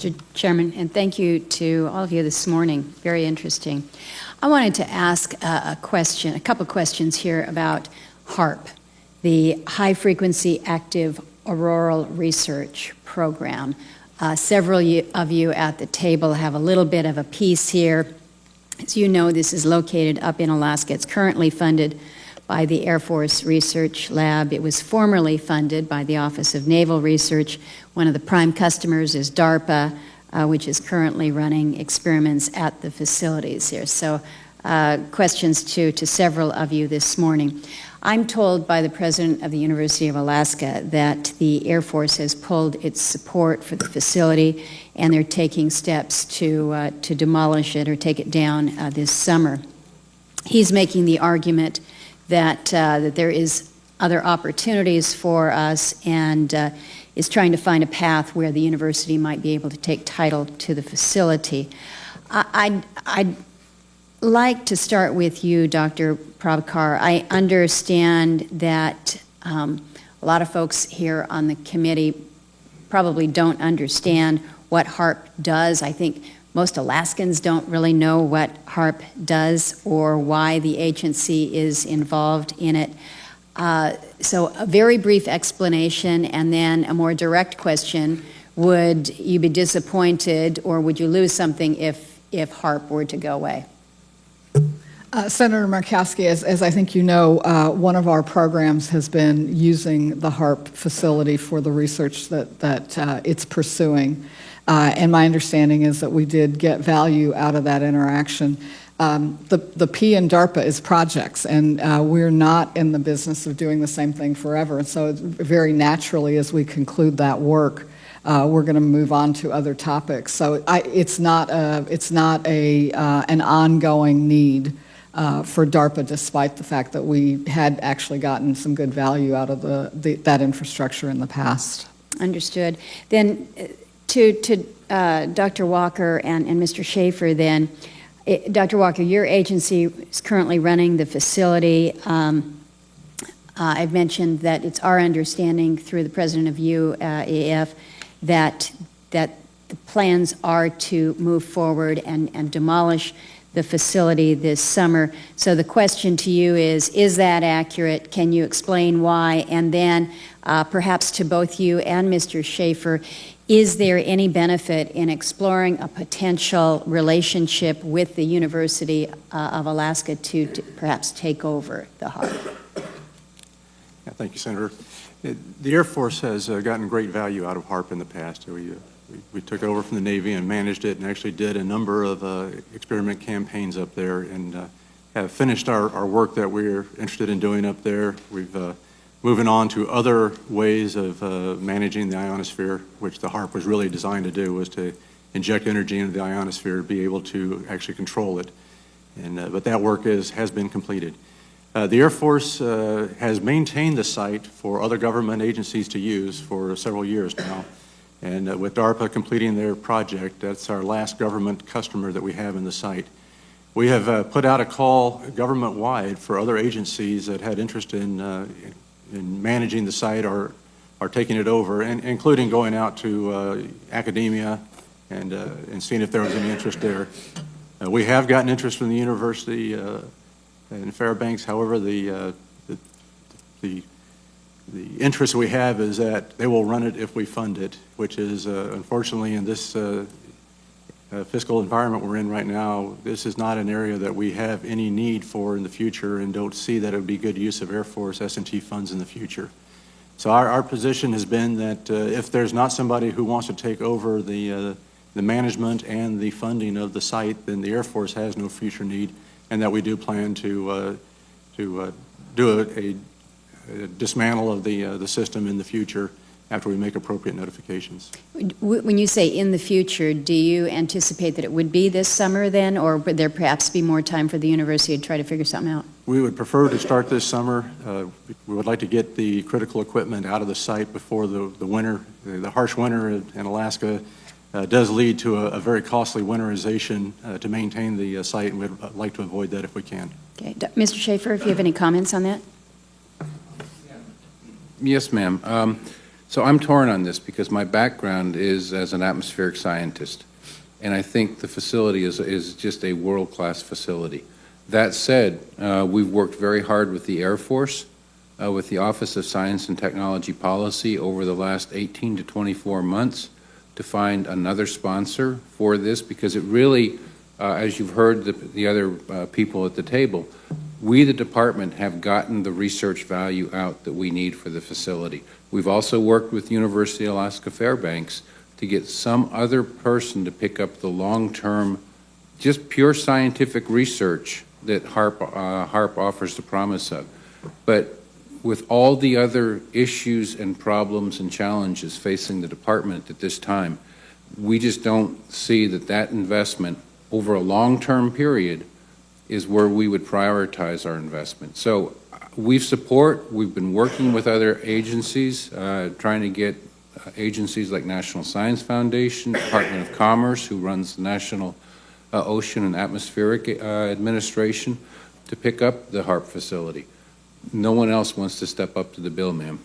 Mr. Chairman, and thank you to all of you this morning. Very interesting. I wanted to ask a couple questions here about HARP, the High Frequency Active Auroral Research Program. Several of you at the table have a little bit of a piece here. As you know, this is located up in Alaska. It's currently funded by the Air Force Research Lab. It was formerly funded by the Office of Naval Research. One of the prime customers is DARPA, which is currently running experiments at the facilities here. So questions to several of you this morning. I'm told by the president of the University of Alaska that the Air Force has pulled its support for the facility and they're taking steps to demolish it or take it down this summer. He's making the argument that there is other opportunities for us and is trying to find a path where the university might be able to take title to the facility. I'd like to start with you, Dr. Prabhakar. I understand that a lot of folks here on the committee probably don't understand what HARP does. I think most Alaskans don't really know what HARP does or why the agency is involved in it. So a very brief explanation and then a more direct question. Would you be disappointed or would you lose something if HARP were to go away? Senator Murkowski, as I think you know, one of our programs has been using the HARP facility for the research that it's pursuing. And my understanding is that we did get value out of that interaction. The P in DARPA is projects, and we're not in the business of doing the same thing forever. And so very naturally, as we conclude that work, we're going to move on to other topics. So it's not an ongoing need for DARPA, despite the fact that we had actually gotten some good value out of that infrastructure in the past. Understood. Then to Dr. Walker and Mr. Schaefer then, Dr. Walker, your agency is currently running the facility. I've mentioned that it's our understanding through the president of UAF that the plans are to move forward and demolish the facility this summer. So the question to you is that accurate? Can you explain why? And then perhaps to both you and Mr. Schaefer, is there any benefit in exploring a potential relationship with the University of Alaska to perhaps take over the HARP? Yeah, thank you, Senator. The Air Force has gotten great value out of HARP in the past. We took it over from the Navy and managed it and actually did a number of experiment campaigns up there and have finished our work that we're interested in doing up there. We've moving on to other ways of managing the ionosphere, which the HARP was really designed to do, was to inject energy into the ionosphere to be able to actually control it. And but that work has been completed. The Air Force has maintained the site for other government agencies to use for several years now. And with DARPA completing their project, that's our last government customer that we have in the site. We have put out a call government-wide for other agencies that had interest in managing the site or taking it over, and including going out to academia and seeing if there was any interest there. We have gotten interest from the university in Fairbanks. However, the interest we have is that they will run it if we fund it, which is unfortunately in this fiscal environment we're in right now, this is not an area that we have any need for in the future and don't see that it would be good use of Air Force S&T funds in the future. So our position has been that if there's not somebody who wants to take over the management and the funding of the site, then the Air Force has no future need, and that we do plan to do a dismantle of the system in the future after we make appropriate notifications. When you say in the future, do you anticipate that it would be this summer then, or would there perhaps be more time for the university to try to figure something out? We would prefer to start this summer. We would like to get the critical equipment out of the site before the winter. The harsh winter in Alaska does lead to a very costly winterization to maintain the site, and we'd like to avoid that if we can. Okay. Mr. Schaefer, if you have any comments on that? Yes, ma'am. So I'm torn on this because my background is as an atmospheric scientist, and I think the facility is just a world-class facility. That said, we've worked very hard with the Air Force, with the Office of Science and Technology Policy over the last 18 to 24 months to find another sponsor for this, because it really, as you've heard the other people at the table, we, the department, have gotten the research value out that we need for the facility. We've also worked with University of Alaska Fairbanks to get some other person to pick up the long-term, just pure scientific research that HARP offers the promise of. But with all the other issues and problems and challenges facing the department at this time, we just don't see that investment over a long-term period is where we would prioritize our investment. So we've been working with other agencies, trying to get agencies like National Science Foundation, Department of Commerce, who runs the National Ocean and Atmospheric Administration, to pick up the HARP facility. No one else wants to step up to the bill, ma'am.